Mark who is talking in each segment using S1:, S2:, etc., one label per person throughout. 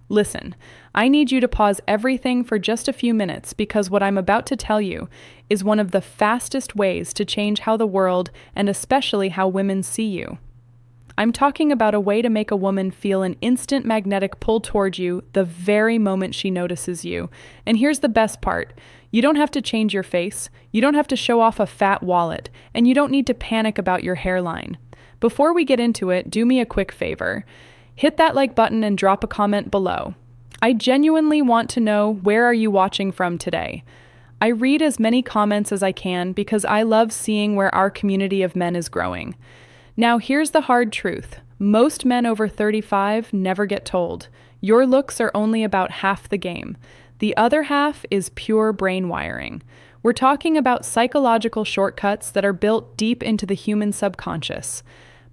S1: Listen, I need you to pause everything for just a few minutes because what I'm about to tell you is one of the fastest ways to change how the world and especially how women see you. I'm talking about a way to make a woman feel an instant magnetic pull toward you the very moment she notices you. And here's the best part. You don't have to change your face, you don't have to show off a fat wallet, and you don't need to panic about your hairline. Before we get into it, do me a quick favor. Hit that like button and drop a comment below. I genuinely want to know, where are you watching from today? I read as many comments as I can because I love seeing where our community of men is growing. Now here's the hard truth. Most men over 35 never get told. Your looks are only about half the game. The other half is pure brain wiring. We're talking about psychological shortcuts that are built deep into the human subconscious.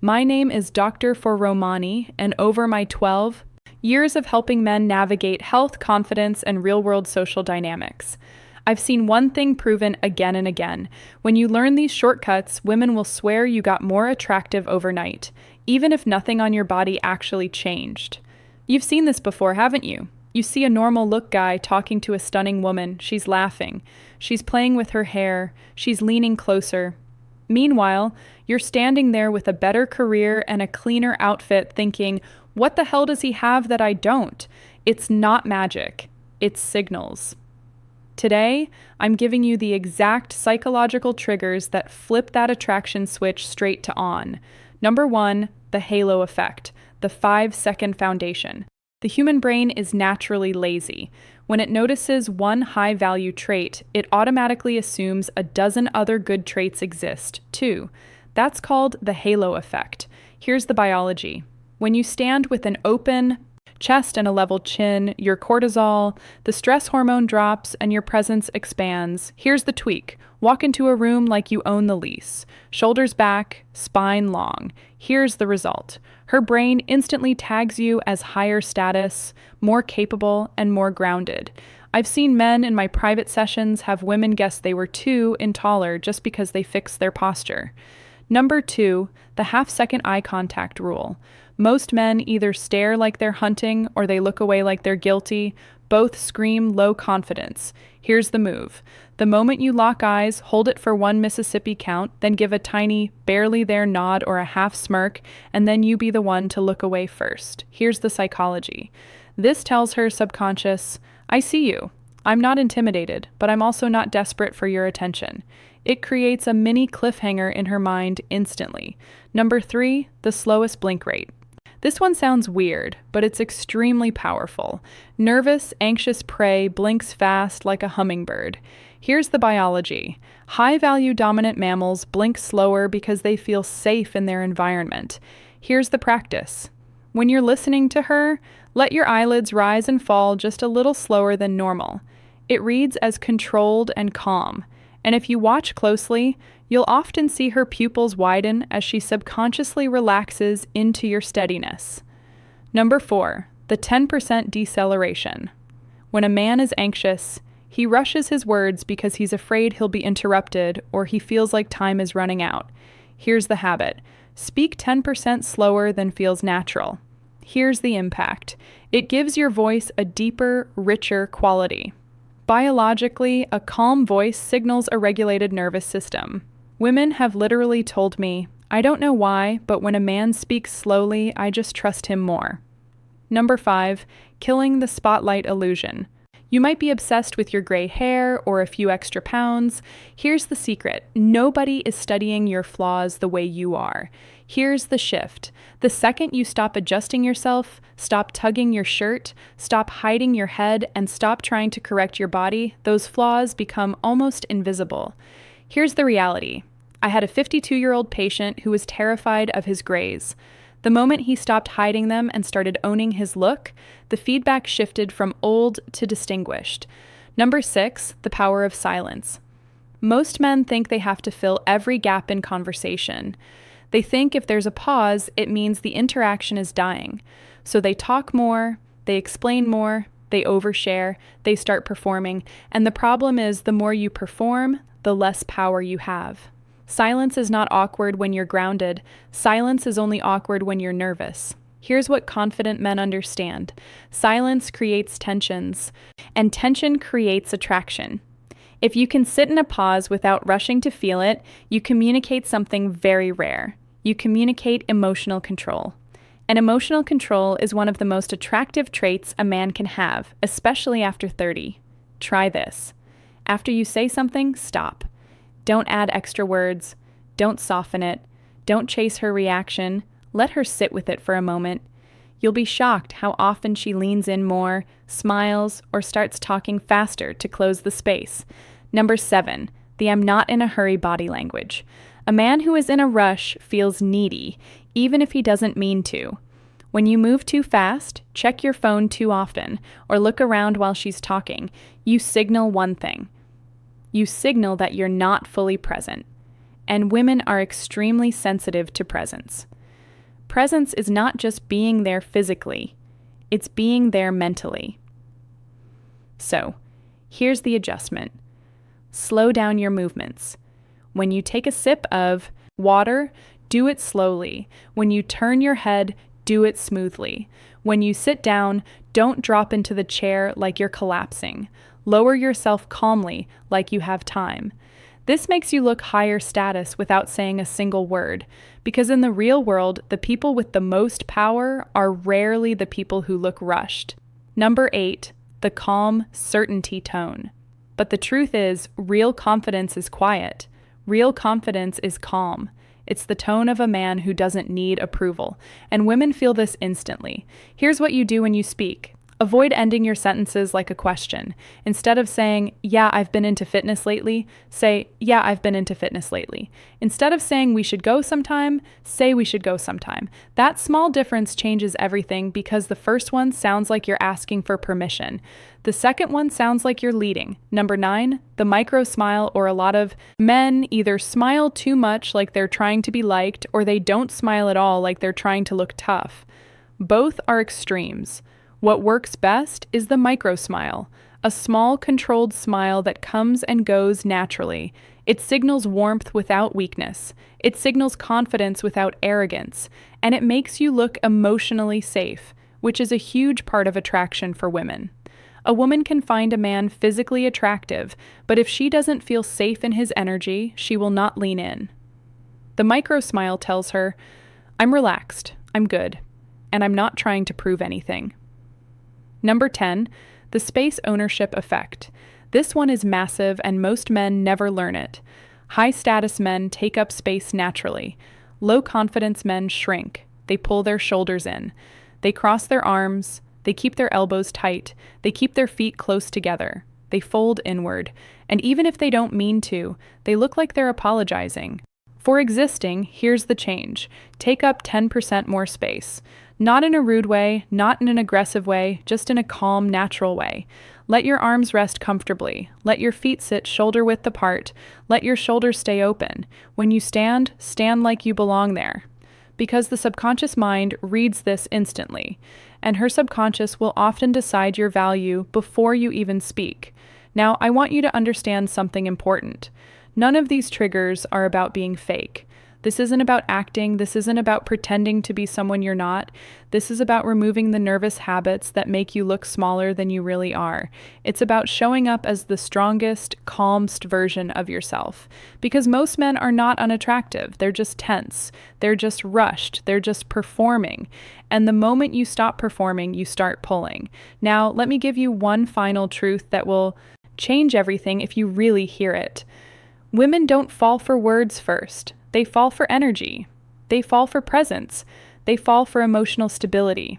S1: My name is Dr. Romani, and over my 12 years of helping men navigate health, confidence, and real-world social dynamics, I've seen one thing proven again and again. When you learn these shortcuts, women will swear you got more attractive overnight, even if nothing on your body actually changed. You've seen this before, haven't you? You see a normal look guy talking to a stunning woman. She's laughing. She's playing with her hair. She's leaning closer. Meanwhile, you're standing there with a better career and a cleaner outfit thinking, what the hell does he have that I don't? It's not magic. It's signals. Today, I'm giving you the exact psychological triggers that flip that attraction switch straight to on. Number 1, the halo effect, the 5-second foundation. The human brain is naturally lazy. When it notices one high-value trait, it automatically assumes a dozen other good traits exist, too. That's called the halo effect. Here's the biology. When you stand with an open chest and a level chin, your cortisol, the stress hormone drops, and your presence expands. Here's the tweak. Walk into a room like you own the lease. Shoulders back, spine long. Here's the result. Her brain instantly tags you as higher status, more capable, and more grounded. I've seen men in my private sessions have women guess they were 2 in taller just because they fixed their posture. Number 2, the half-second eye contact rule. Most men either stare like they're hunting or they look away like they're guilty. Both scream low confidence. Here's the move. The moment you lock eyes, hold it for 1 Mississippi count, then give a tiny, barely there nod or a half smirk, and then you be the one to look away first. Here's the psychology. This tells her subconscious, I see you. I'm not intimidated, but I'm also not desperate for your attention. It creates a mini cliffhanger in her mind instantly. Number 3, the slowest blink rate. This one sounds weird, but it's extremely powerful. Nervous, anxious prey blinks fast like a hummingbird. Here's the biology. High-value dominant mammals blink slower because they feel safe in their environment. Here's the practice. When you're listening to her, let your eyelids rise and fall just a little slower than normal. It reads as controlled and calm. And if you watch closely, you'll often see her pupils widen as she subconsciously relaxes into your steadiness. Number 4, the 10% deceleration. When a man is anxious, he rushes his words because he's afraid he'll be interrupted or he feels like time is running out. Here's the habit. Speak 10% slower than feels natural. Here's the impact. It gives your voice a deeper, richer quality. Biologically, a calm voice signals a regulated nervous system. Women have literally told me, I don't know why, but when a man speaks slowly, I just trust him more. Number 5, killing the spotlight illusion. You might be obsessed with your gray hair or a few extra pounds. Here's the secret. Nobody is studying your flaws the way you are. Here's the shift. The second you stop adjusting yourself, stop tugging your shirt, stop hiding your head, and stop trying to correct your body, those flaws become almost invisible. Here's the reality. I had a 52-year-old patient who was terrified of his grays. The moment he stopped hiding them and started owning his look, the feedback shifted from old to distinguished. Number 6, the power of silence. Most men think they have to fill every gap in conversation. They think if there's a pause, it means the interaction is dying. So they talk more, they explain more, they overshare, they start performing, and the problem is the more you perform, the less power you have. Silence is not awkward when you're grounded. Silence is only awkward when you're nervous. Here's what confident men understand. Silence creates tensions, and tension creates attraction. If you can sit in a pause without rushing to feel it, you communicate something very rare. You communicate emotional control. And emotional control is one of the most attractive traits a man can have, especially after 30. Try this. After you say something, stop. Don't add extra words. Don't soften it. Don't chase her reaction. Let her sit with it for a moment. You'll be shocked how often she leans in more, smiles, or starts talking faster to close the space. Number 7, the I'm not in a hurry body language. A man who is in a rush feels needy, even if he doesn't mean to. When you move too fast, check your phone too often, or look around while she's talking, you signal one thing. You signal that you're not fully present. And women are extremely sensitive to presence. Presence is not just being there physically, it's being there mentally. So, here's the adjustment. Slow down your movements. When you take a sip of water, do it slowly. When you turn your head, do it smoothly. When you sit down, don't drop into the chair like you're collapsing. Lower yourself calmly, like you have time. This makes you look higher status without saying a single word, because in the real world, the people with the most power are rarely the people who look rushed. Number 8, the calm, certainty tone. But the truth is, real confidence is quiet. Real confidence is calm. It's the tone of a man who doesn't need approval, and women feel this instantly. Here's what you do when you speak. Avoid ending your sentences like a question. Instead of saying, yeah, I've been into fitness lately, say, yeah, I've been into fitness lately. Instead of saying we should go sometime, say we should go sometime. That small difference changes everything because the first one sounds like you're asking for permission. The second one sounds like you're leading. Number 9, the micro smile, or a lot of men either smile too much like they're trying to be liked, or they don't smile at all like they're trying to look tough. Both are extremes. What works best is the micro smile, a small, controlled smile that comes and goes naturally. It signals warmth without weakness. It signals confidence without arrogance. And it makes you look emotionally safe, which is a huge part of attraction for women. A woman can find a man physically attractive, but if she doesn't feel safe in his energy, she will not lean in. The micro smile tells her, I'm relaxed, I'm good, and I'm not trying to prove anything. Number 10, the space ownership effect. This one is massive and most men never learn it. High status men take up space naturally. Low confidence men shrink. They pull their shoulders in. They cross their arms. They keep their elbows tight. They keep their feet close together. They fold inward. And even if they don't mean to, they look like they're apologizing. For existing, here's the change. Take up 10% more space. Not in a rude way, not in an aggressive way, just in a calm, natural way. Let your arms rest comfortably. Let your feet sit shoulder-width apart. Let your shoulders stay open. When you stand, stand like you belong there. Because the subconscious mind reads this instantly, and her subconscious will often decide your value before you even speak. Now, I want you to understand something important. None of these triggers are about being fake. This isn't about acting. This isn't about pretending to be someone you're not. This is about removing the nervous habits that make you look smaller than you really are. It's about showing up as the strongest, calmest version of yourself. Because most men are not unattractive. They're just tense. They're just rushed. They're just performing. And the moment you stop performing, you start pulling. Now, let me give you one final truth that will change everything if you really hear it. Women don't fall for words first. They fall for energy. They fall for presence. They fall for emotional stability.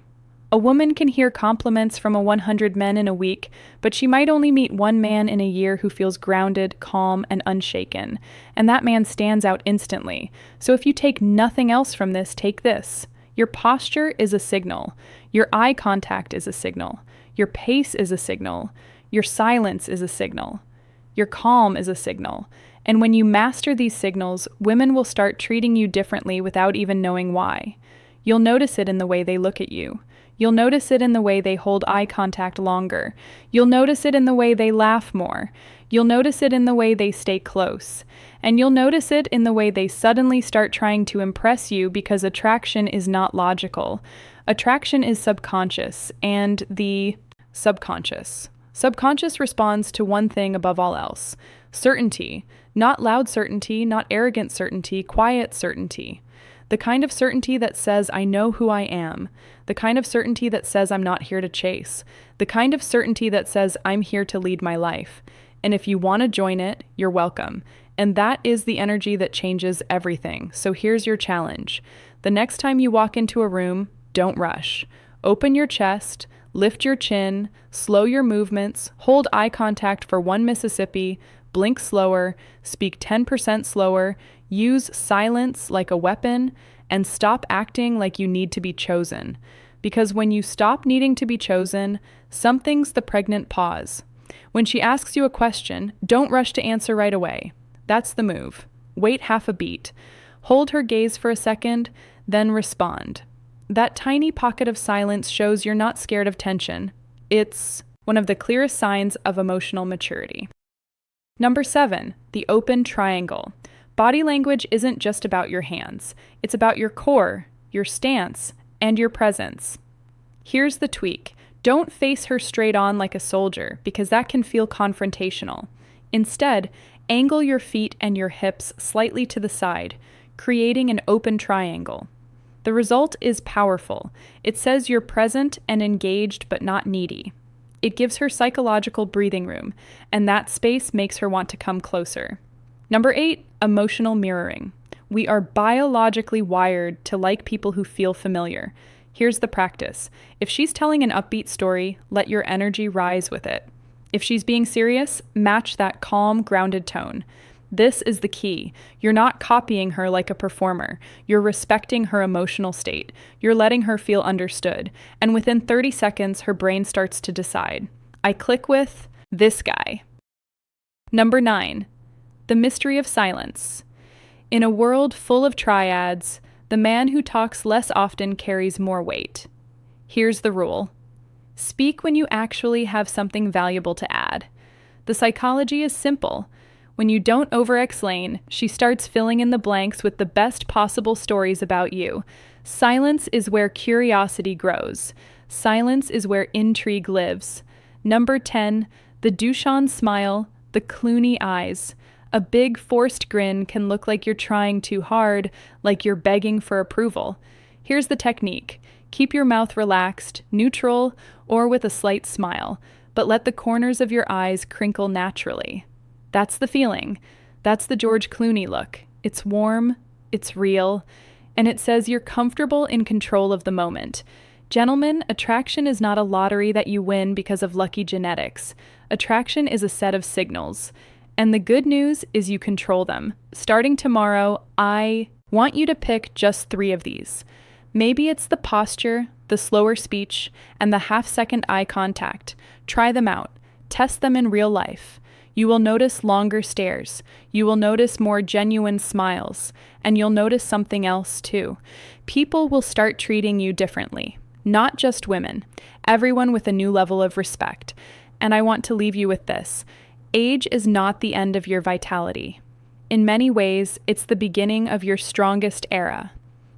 S1: A woman can hear compliments from 100 men in a week, but she might only meet one man in a year who feels grounded, calm, and unshaken. And that man stands out instantly. So if you take nothing else from this, take this. Your posture is a signal. Your eye contact is a signal. Your pace is a signal. Your silence is a signal. Your calm is a signal. And when you master these signals, women will start treating you differently without even knowing why. You'll notice it in the way they look at you. You'll notice it in the way they hold eye contact longer. You'll notice it in the way they laugh more. You'll notice it in the way they stay close. And you'll notice it in the way they suddenly start trying to impress you because attraction is not logical. Attraction is subconscious, and the subconscious. Subconscious responds to one thing above all else: certainty. Not loud certainty, not arrogant certainty, quiet certainty. The kind of certainty that says, I know who I am. The kind of certainty that says, I'm not here to chase. The kind of certainty that says, I'm here to lead my life. And if you want to join it, you're welcome. And that is the energy that changes everything. So here's your challenge. The next time you walk into a room, don't rush. Open your chest, lift your chin, slow your movements, hold eye contact for 1 Mississippi, blink slower, speak 10% slower, use silence like a weapon, and stop acting like you need to be chosen. Because when you stop needing to be chosen, something's the pregnant pause. When she asks you a question, don't rush to answer right away. That's the move. Wait half a beat. Hold her gaze for a second, then respond. That tiny pocket of silence shows you're not scared of tension. It's one of the clearest signs of emotional maturity. Number 7, the open triangle. Body language isn't just about your hands. It's about your core, your stance, and your presence. Here's the tweak. Don't face her straight on like a soldier, because that can feel confrontational. Instead, angle your feet and your hips slightly to the side, creating an open triangle. The result is powerful. It says you're present and engaged but not needy. It gives her psychological breathing room, and that space makes her want to come closer. Number 8, emotional mirroring. We are biologically wired to like people who feel familiar. Here's the practice. If she's telling an upbeat story, let your energy rise with it. If she's being serious, match that calm, grounded tone. This is the key. You're not copying her like a performer. You're respecting her emotional state. You're letting her feel understood. And within 30 seconds, her brain starts to decide. I click with this guy. Number 9, the mystery of silence. In a world full of triads, the man who talks less often carries more weight. Here's the rule. Speak when you actually have something valuable to add. The psychology is simple. When you don't over-explain, she starts filling in the blanks with the best possible stories about you. Silence is where curiosity grows. Silence is where intrigue lives. Number 10, the Duchamp smile, the Clooney eyes. A big forced grin can look like you're trying too hard, like you're begging for approval. Here's the technique. Keep your mouth relaxed, neutral, or with a slight smile, but let the corners of your eyes crinkle naturally. That's the feeling. That's the George Clooney look. It's warm, it's real, and it says you're comfortable in control of the moment. Gentlemen, attraction is not a lottery that you win because of lucky genetics. Attraction is a set of signals. And the good news is you control them. Starting tomorrow, I want you to pick just 3 of these. Maybe it's the posture, the slower speech, and the half-second eye contact. Try them out. Test them in real life. You will notice longer stares. You will notice more genuine smiles. And you'll notice something else too. People will start treating you differently. Not just women. Everyone with a new level of respect. And I want to leave you with this. Age is not the end of your vitality. In many ways, it's the beginning of your strongest era.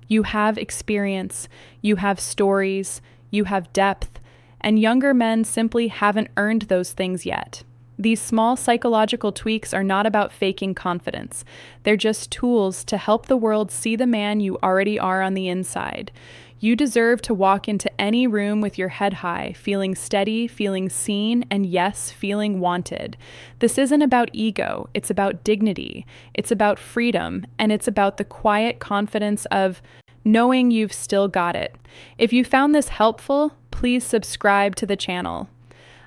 S1: You have experience, you have stories, you have depth, and younger men simply haven't earned those things yet. These small psychological tweaks are not about faking confidence. They're just tools to help the world see the man you already are on the inside. You deserve to walk into any room with your head high, feeling steady, feeling seen, and yes, feeling wanted. This isn't about ego, it's about dignity, it's about freedom, and it's about the quiet confidence of knowing you've still got it. If you found this helpful, please subscribe to the channel.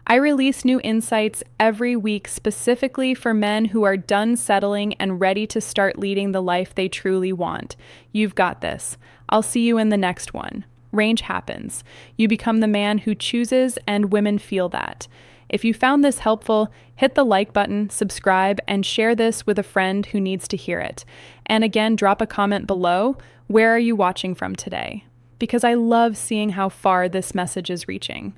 S1: I release new insights every week specifically for men who are done settling and ready to start leading the life they truly want. You've got this. I'll see you in the next one. Range happens. You become the man who chooses, and women feel that. If you found this helpful, hit the like button, subscribe, and share this with a friend who needs to hear it. And again, drop a comment below. Where are you watching from today? Because I love seeing how far this message is reaching.